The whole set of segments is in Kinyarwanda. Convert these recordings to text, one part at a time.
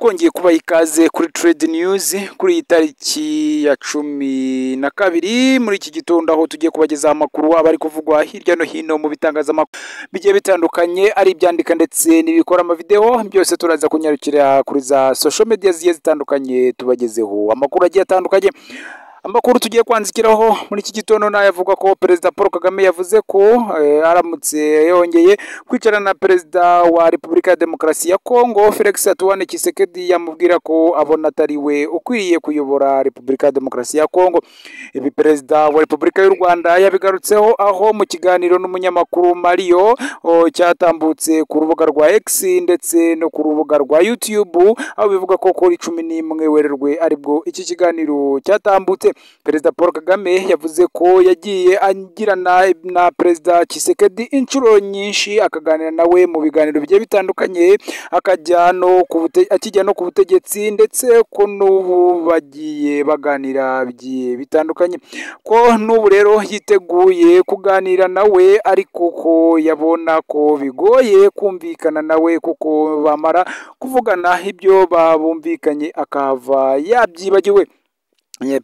twongeye kubaha ikaze kuri Trade News kuri iyi tariki ya 12 muri iki gitondo, aho tugiye kubagezaho amakuru abari kuvugwa hirya no hino mu bitangazamakuru bigiye bitandukanye, ari ibyandika ndetse n'ibikora amavideo. Byose turaza kunyarukira kuri za social media zigiye zitandukanye tubagezeho amakuru agiye atandukanye. Amakuru tugiye kwanzikiraho muri iki gitondo nayavuga ko Perezida Paul Kagame yavuze ko aramutse yongeye kwicarana na Perezida wa Repubulika ya Demokarasi ya Kongo Felix Antoine Tshisekedi, yamubwira ko abona atari we ukwiriye kuyobora Repubulika ya Demokarasi ya Kongo. Ibi Perezida wa Repubulika y'u Rwanda yabigarutseho aho mu kiganiro n'umunyamakuru Mario cyatambutse ku rubuga rwa X ndetse no ku rubuga rwa YouTube, aho bivuga ko kuri 11 Werurwe aribwo iki kiganiro cyatambutse. Perezida Paul Kagame yavuze ko yagiye agirana na Perezida Tshisekedi inshuro nyinshi, akaganira nawe mu biganiro bigiye bitandukanye, akijya no ku butegetsi, ndetse ko n'ubu bagiye baganira bigiye bitandukanye, ko n'ubu rero yiteguye kuganira nawe, ariko ko yabona ko bigoye kumvikana nawe kuko bamara kuvugana ibyo babumvikanye akava yabyibagiwe.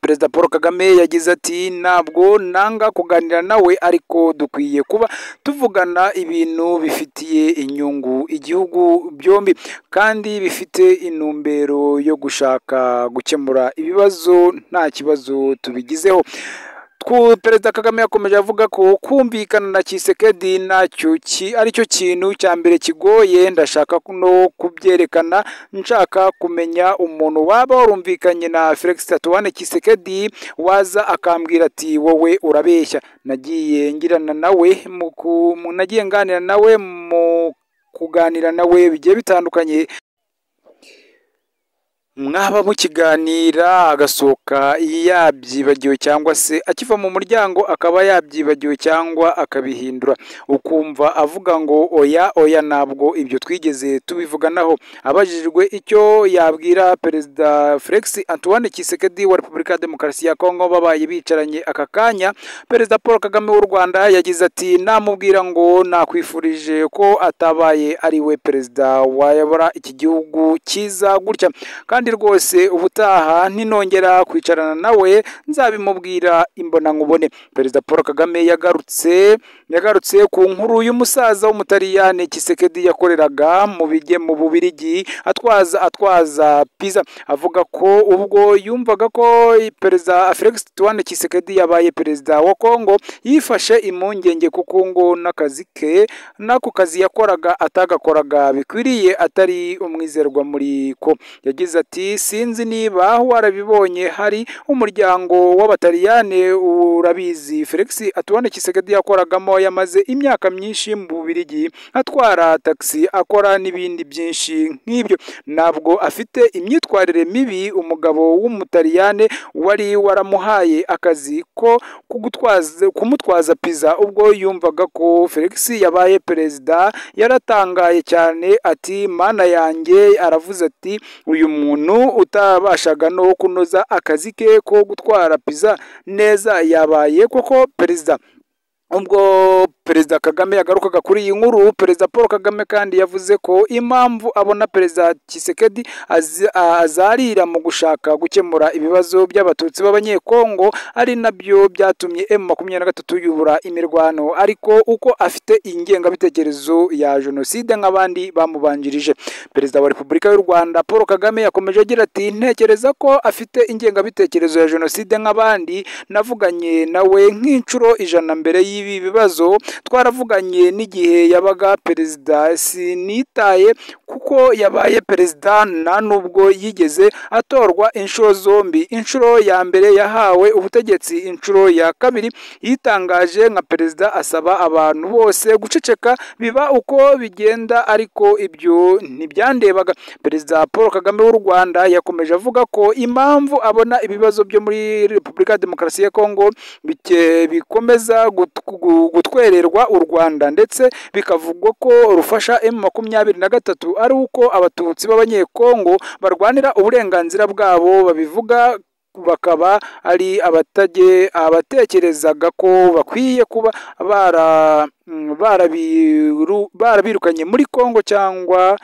Perezida Paul Kagame yagize ati ntabwo nanga kuganira nawe, ariko dukwiye kuba tuvugana ibintu bifitiye inyungu igihugu byombi kandi bifite intumbero yo gushaka gukemura ibibazo nta kibazo tubigizeho. Perezida Kagame yakomeje avuga ko kumvikana na Tshisekedi nacyo aricyo kintu cya mbere kigoye. Ndashaka no kubyerekana, nshaka kumenya umuntu waba warumvikanye na Felix Antoine Tshisekedi waza akambwira ati wowe urabeshya. Nagiye nganira nawe mu kuganira nawe bigiye bitandukanye, mwaba mukiganira agasohoka yabyibagiwe cyangwa se akiva mu muryango akaba yabyibagiwe cyangwa akabihindura, ukumva avuga ngo oya ntabwo ibyo twigeze tubivuganaho. Abajijwe icyo yabwira Perezida Felix Antoine Tshisekedi wa Repubulika ya Demokarasi ya Kongo babaye bicaranye aka kanya, Perezida Paul Kagame w'u Rwanda yagize ati namubwira ngo nakwifurije ko atabaye ari we perezida wayobora iki gihugu cyiza gutya, kandi rwose ubutaha ninongera kwicarana nawe nzabimubwira imbona nkubone. Perezida Paul Kagame yagarutse ku nkuru y'umusaza w'umutaliyani Tshisekedi yakoreraga mu Bubiligi atwaza pizza, avuga ko ubwo yumvaga ko Perezida Felix Antoine Tshisekedi yabaye perezida wa Kongo yifashe impungenge kuko ngo n'ako kazi yakoraga atagakoraga bikwiriye, atari umwizerwa muri ko. Yagize ati sinzi niba warabibonye, hari umuryango w'abataliyane urabizi Felix Antoine Tshisekedi yakoragamo, yamaze imyaka myinshi mu Bubiligi atwara taxi, akora n'ibindi byinshi nk'ibyo. Ntabwo afite imyitwarire mibi. Umugabo w'umutaliyane wari waramuhaye akazi ko kumutwaza pizza ubwo yumvaga ko Felix yabaye perezida yaratangaye cyane, ati mana yanjye, aravuze ati uyu muntu utabashaga no kunoza akazi ke ko gutwara pizza neza yabaye koko perezida. Ubwo Perezida Kagame yagarukaga kuri iyi nkuru, Perezida Paul Kagame kandi yavuze ko impamvu abona Perezida Tshisekedi azarira mu gushaka gukemura ibibazo by'abatutsi b'abanyekongo ari nabyo byatumye M23 yubura imirwano, ariko uko afite ingengabitekerezo ya jenoside nk'abandi bamubanjirije. Perezida wa Repubulika y'u Rwanda Paul Kagame yakomeje agira ati ntekereza ko afite ingengabitekerezo ya jenoside nk'abandi. Navuganye nawe nk'inshuro 100 mbere ibi bibazo, twaravuganye n'igihe yabaga perezida, sinitaye kuko yabaye perezida nta nubwo yigeze atorwa inshuro zombi. Inshuro ya mbere yahawe ubutegetsi, inshuro ya kabiri yitangaje nka perezida asaba abantu bose guceceka, biba uko bigenda, ariko ibyo ntibyandebaga. Perezida Paul Kagame w'u Rwanda yakomeje avuga ko impamvu abona ibibazo byo muri Repubulika ya Demokarasi ya Kongo bikomeza gutwererwa u Rwanda, ndetse bikavugwa ko rufasha M23 ari uko abatutsi b'abanyekongo barwanira uburenganzira bwabo. Babivuga bakaba ari abatekerezaga ko bakwiye kuba barabirukanye muri Kongo cyangwa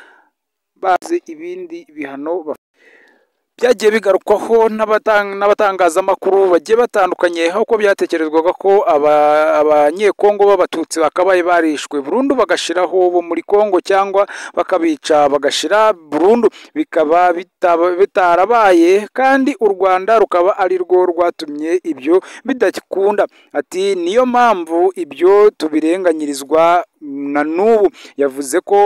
bazi ibindi bihano byagiye bigarukwaho n'abatangazamakuru bagiye batandukanye, aho ko byatekerezwaga ko abanyekongo b'abatutsi bakabaye barishwe burundu bagashiraho bo muri Kongo, cyangwa bakabica bagashira burundu, bikaba bitarabaye, kandi u Rwanda rukaba ari rwo rwatumye ibyo bidakunda. Ati niyo mpamvu ibyo tubirenganyirizwa na n'ubu. Yavuze ko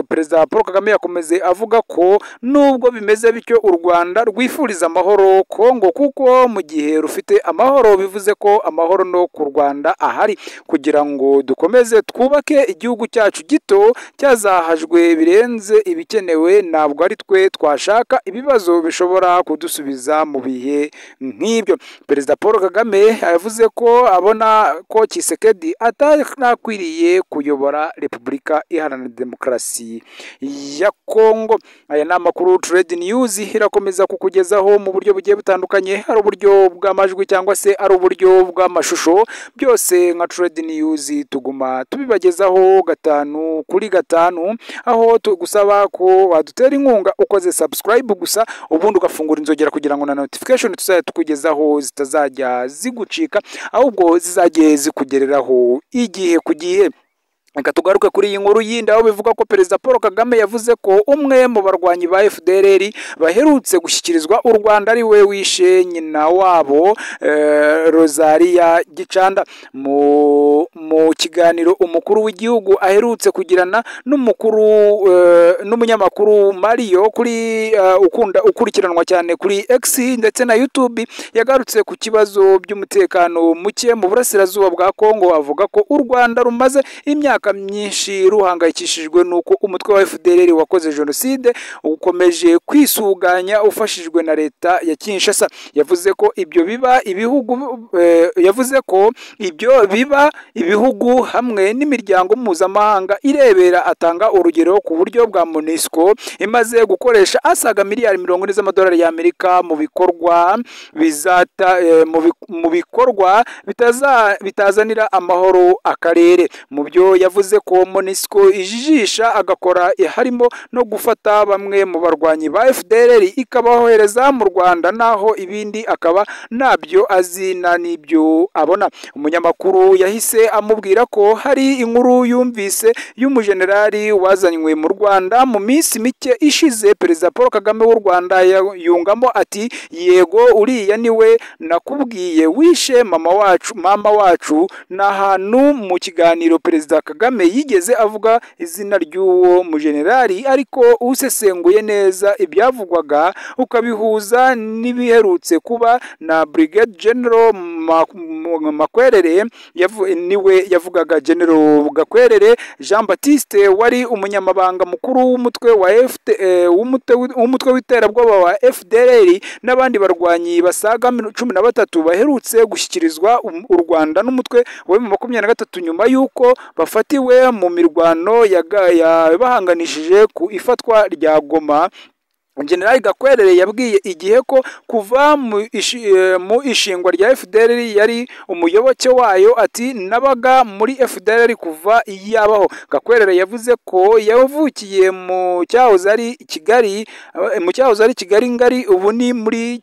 Perezida Paul Kagame yakomeze avuga ko nubwo bimeze bityo u Rwanda rwifuriza amahoro Kongo, kuko mu gihe rufite amahoro bivuze ko amahoro no ku Rwanda ahari, kugira ngo dukomeze twubake igihugu cyacu gito cyazahajwe birenze ibikenewe. Ntabwo ari twe twashaka ibibazo bishobora kudusubiza mu bihe nk'ibyo. Perezida Paul Kagame yavuze ko abona ko Tshisekedi atanakwiriye kuyobora Repubulika Iharanira Demokarasi ya Kongo. Aya ni amakuru Trade News irakomeza kukugezaho mu buryo bugiye butandukanye, ari uburyo bw'amajwi cyangwa se ari uburyo bw'amashusho. Byose nka Trade News tuguma tubibagezaho 5 kuri 5, aho tugusaba ko wadutera inkunga ukoze subscribe gusa, ubundi ugafungura inzogera kugira ngo na notification tuzajya tukugezaho zitazajya zigucika, ahubwo zizajye zikugereraho igihe ku gihe. Reka tugaruke kuri iyi nkuru yindi, aho bivuga ko Perezida Paul Kagame yavuze ko umwe mu barwanyi ba FDLR baherutse gushyikirizwa u Rwanda ari we wishe nyina wabo Rosalia Gicanda. Mu kiganiro umukuru w'igihugu aherutse kugirana n'umunyamakuru Mario kuri ukurikiranwa cyane kuri X ndetse na YouTube, yagarutse ku kibazo by'umutekano muke mu burasirazuba bwa Kongo. Avuga ko u Rwanda rumaze imyaka myinshi ruhangayikishijwe nuko umutwe wa FDLR wakoze jenoside ukomeje kwisuganya ufashijwe na leta ya Kinshasa. Yavuze ko ibyo biba ibihugu hamwe n'imiryango mpuzamahanga irebera. Atanga urugero ku buryo bwa MONUSCO imaze gukoresha asaga miliyari 40 z'amadolari y'Amerika mu bikorwa bitazanira amahoro akarere. Mu byo yavuze ko MONUSCO ijijisha agakora harimo no gufata bamwe mu barwanyi ba FDLR ikabahohereza mu Rwanda, naho ibindi akaba nabyo azi na nibyo abona. Umunyamakuru yahise amubwira ko hari inkuru yumvise y'umujenerali wazanywe mu Rwanda mu minsi mike ishize. Perezida Paul Kagame w'u Rwanda yungamo ati yego uriya niwe nakubwiye wishe mama wacu. N'ahantu mu kiganiro Perezida Kagame yigeze avuga izina ry'uwo mujenerali, ariko usesenguye neza ibyavugwaga ukabihuza n'ibiherutse kuba na Brigade General Makwerere, niwe yavugaga General Gakwerere Jean Baptiste wari umunyamabanga mukuru w'umutwe w'iterabwoba wa FDLR, n'abandi barwanyi basaga 13 baherutse gushyikirizwa u Rwanda n'umutwe wa M23 nyuma y'uko bafatiwe mu mirwano yabahanganishije ku ifatwa rya Goma. General Gakwerere yabwiye igihe ko kuva mu ishingwa rya FDLR yari umuyoboke wayo. Ati nabaga muri FDLR kuva yabaho. Gakwerere yavuze ko yavukiye mu cyahoze ari Kigali ngari, ubu ni muri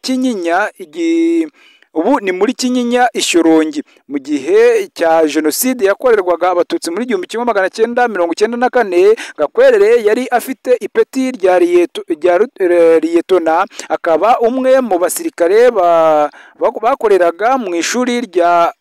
Kinyinya Ishyorongi. Mu gihe cya jenoside yakorerwaga abatutsi muri 1994, Gakwerere yari afite ipeti rya liyetona, akaba umwe mu basirikare bakoreraga mu ishuri rya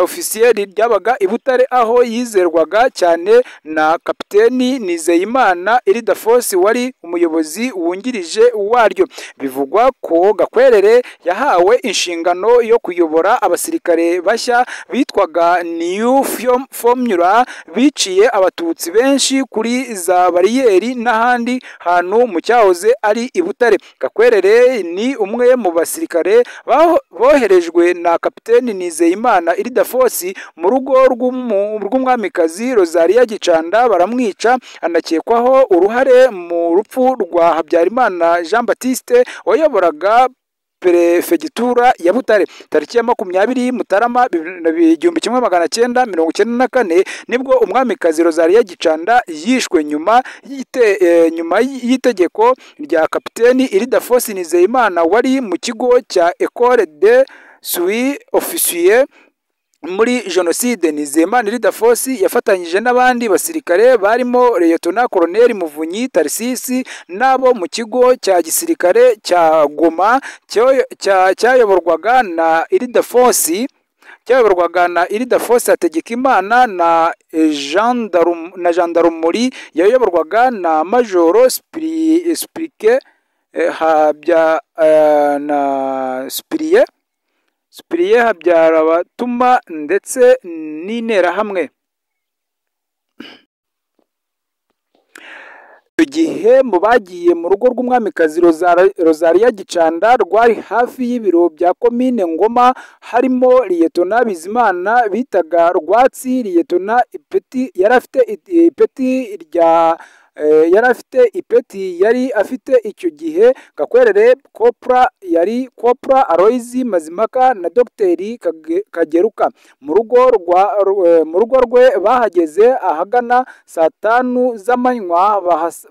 ofisiye ryabaga i Butare, aho yizerwaga cyane na Kapiteni Nizeyimana Ildefonsi wari umuyobozi wungirije waryo. Bivugwa ko Gakwerere yahawe inshingano yo kuyobora abasirikare bashya bitwaga New Formula biciye abatutsi benshi kuri za bariyeri n'ahandi hantu mu cyahoze ari i Butare. Gakwerere ni umwe mu basirikare boherejwe na Kapiteni Nizeyimana Ildefonsi mu rugo rw'umwamikazi Rosalia Gicanda baramwica. Anakekwaho uruhare mu rupfu rwa Habyarimana Jean Baptiste wayoboraga perefegitura ya Butare. Tariki ya 20 Mutarama 1994 nibwo umwamikazi Rosalie Gicanda yishwe nyuma y'itegeko rya kapiteni Ildefonse Nizeyimana wari mu kigo cya École des Sous-Officiers muri Jenoside. Nizeyimana Ildefonse yafatanyije n'abandi basirikare barimo Lieutenant Colonel Muvunyi Tarsisi n'abo mu kigo cya gisirikare cya Goma cyayoborwaga na Ildefonse Hategekimana na gendarmerie yayoborwaga na Majoro Spirie Habyarabatuma ndetse n'interahamwe. Igihe mu bagiye mu rugo rw'umwamikazi Rosalie Gicanda rwari hafi y'ibiro bya komine Ngoma harimo Lieutenant Bizimana bitaga Rwatsi. Lieutenant yari afite icyo gihe Gakwerere Kopra Aloys Mazimaka na Dr Kageruka. Mu rugo rwe bahageze ahagana saa 5 z'amanywa.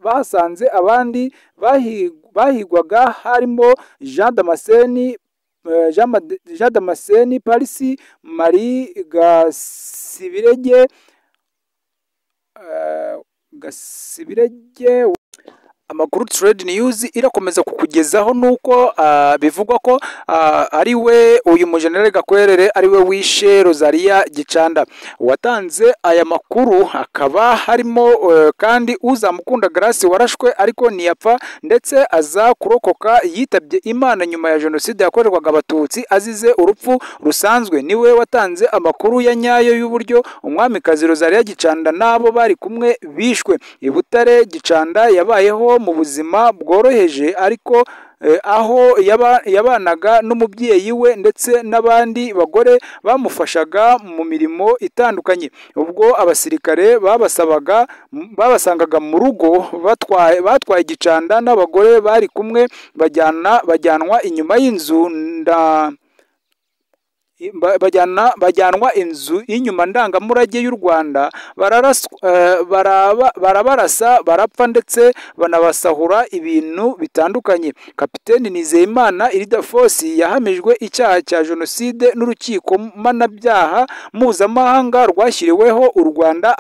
Bahasanze abandi bahigwaga harimo Jean Damascene Parisi Marie Gasibirege Amakuru Trade News irakomeza kukugezaho nuko bivugwa ko ari we uyu mujenerali Gakwerere ari we wishe Rosalie Gicanda. Watanze aya makuru akaba harimo kandi Uzamukunda Grace warashwe ariko ntiyapfa ndetse aza kurokoka yitabye Imana nyuma ya Jenoside yakorerwaga Abatutsi azize urupfu rusanzwe. Niwe watanze amakuru ya nyayo y'uburyo umwamikazi Rosalie Gicanda nabo bari kumwe bishwe. I Butare Gicanda yabayeho mu buzima bworoheje ariko aho yabanaga n'umubyeyi we ndetse n'abandi bagore bamufashaga mu mirimo itandukanye. Ubwo abasirikare babasangaga mu rugo batwaye Gicanda n'abagore bari kumwe bajyanwa inyuma y'inzu bajyanwa inzu y'inyuma ndangamurage y'u Rwanda. Barabarasa barapfa ndetse banabasahura ibintu bitandukanye. Kapiteni Nizeyimana Ildefonse yahamijwe icyaha cya Jenoside n'urukiko mpanabyaha mpuzamahanga rwashyiriweho u Rwanda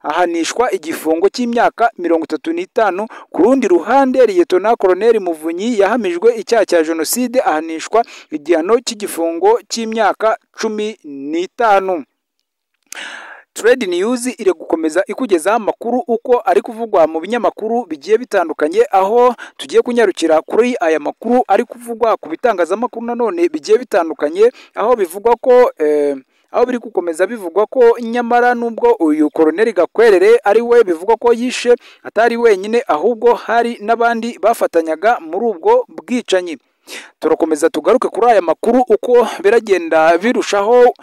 ahanishwa igifungo cy'imyaka 35. Ku rundi ruhande Lieutenant Colonel Muvunyi yahamijwe icyaha cya Jenoside ahanishwa igihano cy'igifungo cy'imyaka 15. Trade News iri gukomeza ikugezaho amakuru uko ari kuvugwa mu binyamakuru bigiye bitandukanye, aho tugiye kunyarukira kuri aya makuru ari kuvugwa ku bitangazamakuru nanone bigiye bitandukanye, aho bivugwa ko aho biri gukomeza bivugwa ko nyamara nubwo uyu Colonel Gakwerere ari we bivugwa ko yishe atari wenyine ahubwo hari n'abandi bafatanyaga muri ubwo bwicanyi. Turakomeza tugaruke kuri aya makuru uko biragenda birushaho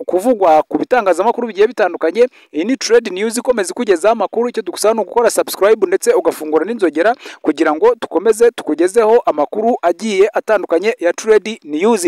kuvugwa ku bitangazamakuru bigiye bitandukanye. Iyi ni Trade News ikomeza ikugezaho amakuru. Icyo dugusaba ni ugukora subscribe ndetse ugafungura n'inzogera kugira ngo tukomeze tukugezeho amakuru agiye atandukanye ya Trade News.